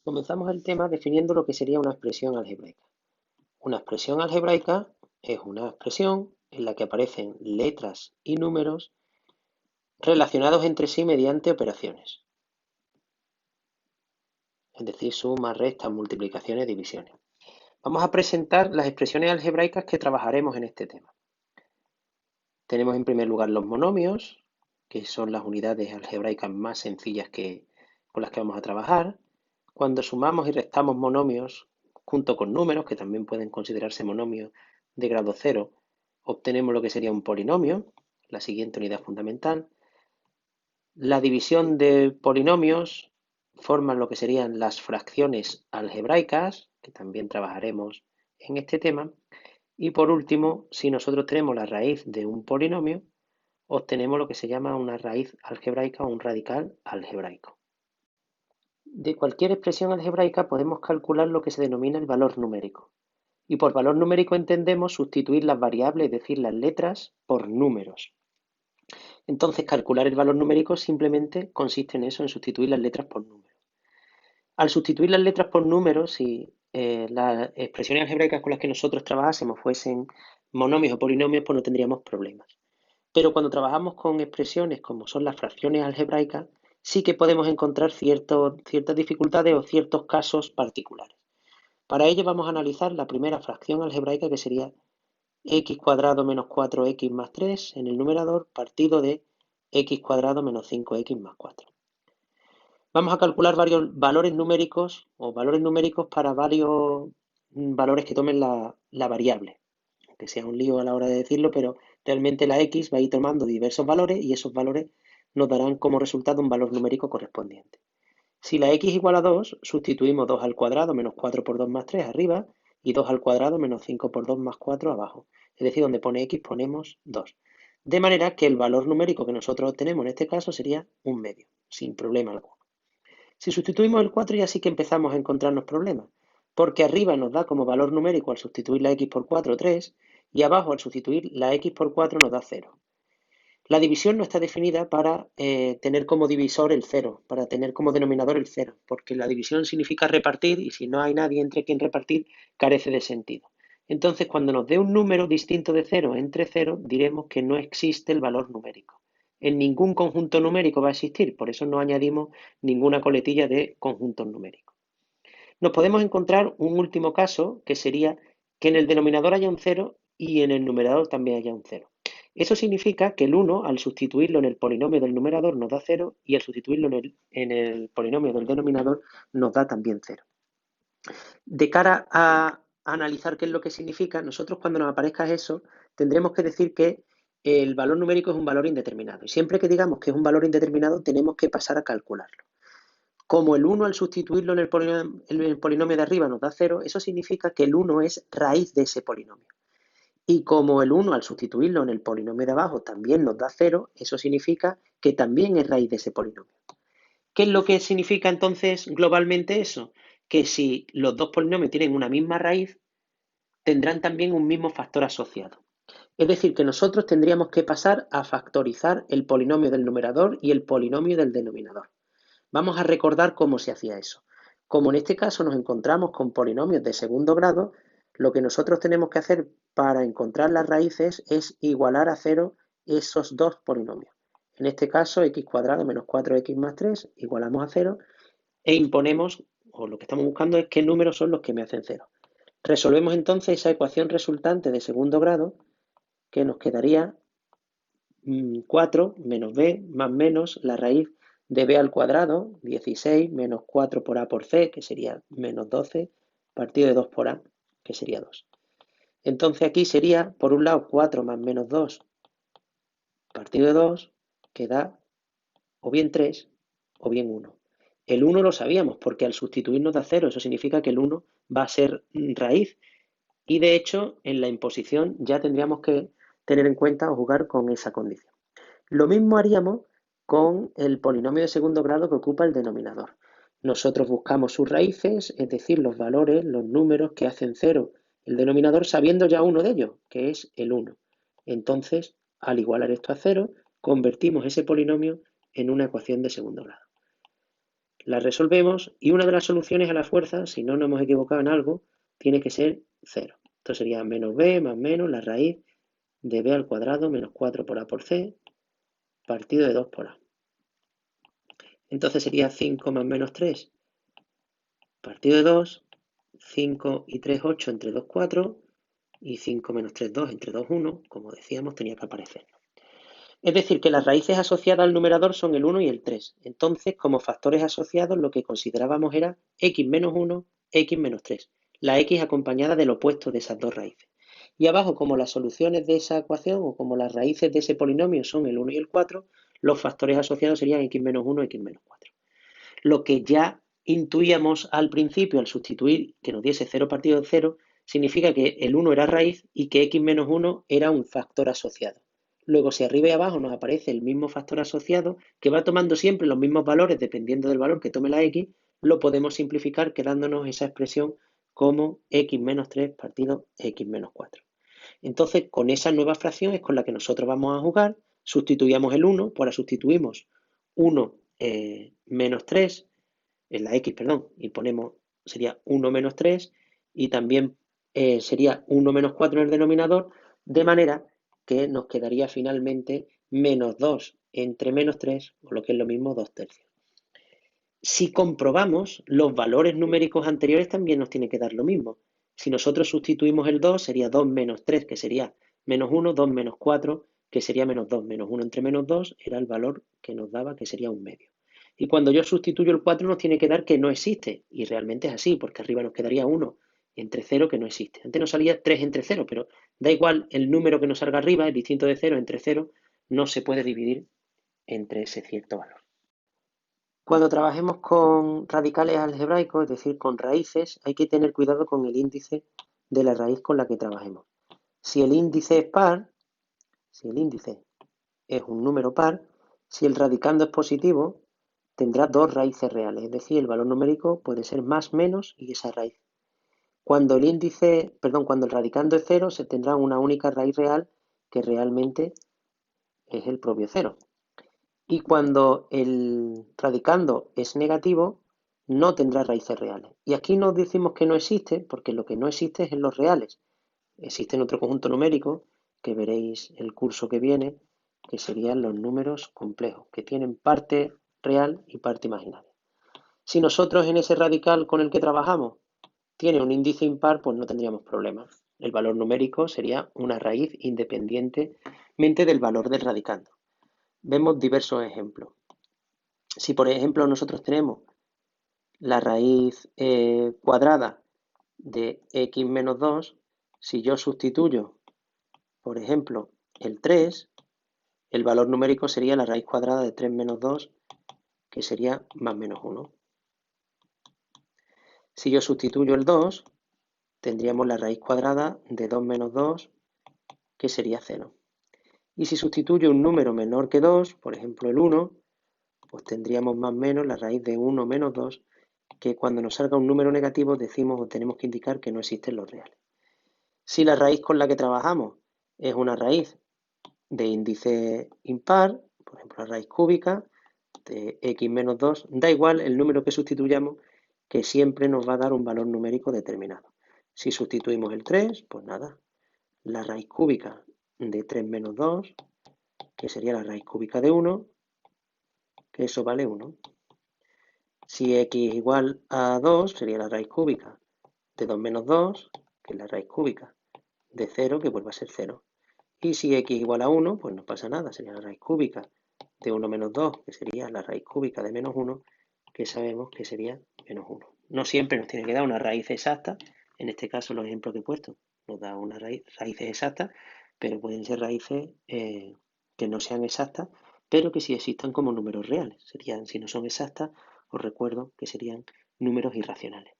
Comenzamos el tema definiendo lo que sería una expresión algebraica. Una expresión algebraica es una expresión en la que aparecen letras y números relacionados entre sí mediante operaciones, es decir, sumas, restas, multiplicaciones, divisiones. Vamos a presentar las expresiones algebraicas que trabajaremos en este tema. Tenemos en primer lugar los monomios, que son las unidades algebraicas más sencillas con las que vamos a trabajar. Cuando sumamos y restamos monomios junto con números, que también pueden considerarse monomios de grado cero, obtenemos lo que sería un polinomio, la siguiente unidad fundamental. La división de polinomios forman lo que serían las fracciones algebraicas, que también trabajaremos en este tema. Y por último, si nosotros tenemos la raíz de un polinomio, obtenemos lo que se llama una raíz algebraica o un radical algebraico. De cualquier expresión algebraica podemos calcular lo que se denomina el valor numérico. Y por valor numérico entendemos sustituir las variables, es decir, las letras, por números. Entonces, calcular el valor numérico simplemente consiste en eso, en sustituir las letras por números. Al sustituir las letras por números, si las expresiones algebraicas con las que nosotros trabajásemos fuesen monomios o polinomios, pues no tendríamos problemas. Pero cuando trabajamos con expresiones como son las fracciones algebraicas, sí que podemos encontrar ciertas dificultades o ciertos casos particulares. Para ello vamos a analizar la primera fracción algebraica, que sería x cuadrado menos 4x más 3 en el numerador partido de x cuadrado menos 5x más 4. Vamos a calcular varios valores numéricos o valores numéricos para varios valores que tomen la variable, que sea un lío a la hora de decirlo, pero realmente la x va a ir tomando diversos valores y esos valores nos darán como resultado un valor numérico correspondiente. Si la x igual a 2, sustituimos 2 al cuadrado menos 4 por 2 más 3 arriba y 2 al cuadrado menos 5 por 2 más 4 abajo. Es decir, donde pone x ponemos 2. De manera que el valor numérico que nosotros obtenemos en este caso sería un medio, sin problema alguno. Si sustituimos el 4 ya sí que empezamos a encontrarnos problemas, porque arriba nos da como valor numérico al sustituir la x por 4 3 y abajo al sustituir la x por 4 nos da 0. La división no está definida para tener como divisor el 0, para tener como denominador el 0, porque la división significa repartir y si no hay nadie entre quien repartir, carece de sentido. Entonces, cuando nos dé un número distinto de 0 entre 0, diremos que no existe el valor numérico. En ningún conjunto numérico va a existir, por eso no añadimos ninguna coletilla de conjuntos numéricos. Nos podemos encontrar un último caso, que sería que en el denominador haya un 0 y en el numerador también haya un 0. Eso significa que el 1, al sustituirlo en el polinomio del numerador, nos da 0 y al sustituirlo en el polinomio del denominador nos da también 0. De cara a analizar qué es lo que significa, nosotros cuando nos aparezca eso, tendremos que decir que el valor numérico es un valor indeterminado. Y siempre que digamos que es un valor indeterminado, tenemos que pasar a calcularlo. Como el 1 al sustituirlo en el polinomio de arriba nos da 0, eso significa que el 1 es raíz de ese polinomio. Y como el 1 al sustituirlo en el polinomio de abajo también nos da 0, eso significa que también es raíz de ese polinomio. ¿Qué es lo que significa entonces globalmente eso? Que si los dos polinomios tienen una misma raíz, tendrán también un mismo factor asociado. Es decir, que nosotros tendríamos que pasar a factorizar el polinomio del numerador y el polinomio del denominador. Vamos a recordar cómo se hacía eso. Como en este caso nos encontramos con polinomios de segundo grado, lo que nosotros tenemos que hacer para encontrar las raíces es igualar a 0 esos dos polinomios. En este caso, x cuadrado menos 4x más 3 igualamos a 0 e imponemos, o lo que estamos buscando es qué números son los que me hacen 0. Resolvemos entonces esa ecuación resultante de segundo grado, que nos quedaría 4 menos b más menos la raíz de b al cuadrado, 16 menos 4 por a por c, que sería menos 12, partido de 2 por a, que sería 2. Entonces aquí sería, por un lado, 4 más menos 2 partido de 2, que da o bien 3 o bien 1. El 1 lo sabíamos porque al sustituirnos da 0, eso significa que el 1 va a ser raíz. Y de hecho, en la imposición ya tendríamos que tener en cuenta o jugar con esa condición. Lo mismo haríamos con el polinomio de segundo grado que ocupa el denominador. Nosotros buscamos sus raíces, es decir, los valores, los números que hacen 0 el denominador, sabiendo ya uno de ellos, que es el 1. Entonces, al igualar esto a 0, convertimos ese polinomio en una ecuación de segundo grado. La resolvemos y una de las soluciones a la fuerza, si no nos hemos equivocado en algo, tiene que ser 0. Esto sería menos b más menos la raíz de b al cuadrado menos 4 por a por c partido de 2 por a. Entonces sería 5 más menos 3 partido de 2, 5 y 3, 8 entre 2, 4 y 5 menos 3, 2 entre 2, 1, como decíamos, tenía que aparecer. Es decir, que las raíces asociadas al numerador son el 1 y el 3. Entonces, como factores asociados, lo que considerábamos era x menos 1, x menos 3. La x acompañada del opuesto de esas dos raíces. Y abajo, como las soluciones de esa ecuación o como las raíces de ese polinomio son el 1 y el 4, los factores asociados serían x menos 1, x menos 4. Lo que ya intuíamos al principio al sustituir que nos diese 0 partido de 0, significa que el 1 era raíz y que x menos 1 era un factor asociado. Luego, si arriba y abajo nos aparece el mismo factor asociado, que va tomando siempre los mismos valores dependiendo del valor que tome la x, lo podemos simplificar quedándonos esa expresión como x menos 3 partido x menos 4. Entonces, con esa nueva fracción es con la que nosotros vamos a jugar. Sustituíamos el 1, pues ahora sustituimos 1 menos 3 en la x, perdón, y ponemos, sería 1 menos 3 y también sería 1 menos 4 en el denominador, de manera que nos quedaría finalmente menos 2 entre menos 3, o lo que es lo mismo, 2 tercios. Si comprobamos, los valores numéricos anteriores también nos tiene que dar lo mismo. Si nosotros sustituimos el 2, sería 2 menos 3, que sería menos 1, 2 menos 4, que sería menos 2, menos 1 entre menos 2, era el valor que nos daba, que sería un medio. Y cuando yo sustituyo el 4 nos tiene que dar que no existe, y realmente es así, porque arriba nos quedaría 1 entre 0 que no existe. Antes nos salía 3 entre 0, pero da igual, el número que nos salga arriba es distinto de 0 entre 0, no se puede dividir entre ese cierto valor. Cuando trabajemos con radicales algebraicos, es decir, con raíces, hay que tener cuidado con el índice de la raíz con la que trabajemos. Si el índice es par, si el índice es un número par, si el radicando es positivo, tendrá dos raíces reales, es decir, el valor numérico puede ser más, menos y esa raíz. Cuando el radicando es cero, se tendrá una única raíz real que realmente es el propio cero. Y cuando el radicando es negativo, no tendrá raíces reales. Y aquí no decimos que no existe, porque lo que no existe es en los reales. Existe en otro conjunto numérico, que veréis el curso que viene, que serían los números complejos, que tienen parte real y parte imaginaria. Si nosotros en ese radical con el que trabajamos tiene un índice impar, pues no tendríamos problemas. El valor numérico sería una raíz independientemente del valor del radicando. Vemos diversos ejemplos. Si por ejemplo nosotros tenemos la raíz cuadrada de x menos 2, si yo sustituyo, por ejemplo, el 3, el valor numérico sería la raíz cuadrada de 3 menos 2, que sería más menos 1. Si yo sustituyo el 2, tendríamos la raíz cuadrada de 2 menos 2, que sería 0. Y si sustituyo un número menor que 2, por ejemplo el 1, pues tendríamos más o menos la raíz de 1 menos 2, que cuando nos salga un número negativo decimos o tenemos que indicar que no existen los reales. Si la raíz con la que trabajamos es una raíz de índice impar, por ejemplo la raíz cúbica de x menos 2, da igual el número que sustituyamos, que siempre nos va a dar un valor numérico determinado. Si sustituimos el 3, pues nada, la raíz cúbica de 3 menos 2, que sería la raíz cúbica de 1, que eso vale 1. Si x igual a 2, sería la raíz cúbica de 2 menos 2, que es la raíz cúbica de 0, que vuelve a ser 0. Y si x igual a 1, pues no pasa nada, sería la raíz cúbica de 1 menos 2, que sería la raíz cúbica de menos 1, que sabemos que sería menos 1. No siempre nos tiene que dar una raíz exacta, en este caso los ejemplos que he puesto nos da unas raíces exactas, pero pueden ser raíces que no sean exactas, pero que sí existan como números reales. Serían, si no son exactas, os recuerdo que serían números irracionales.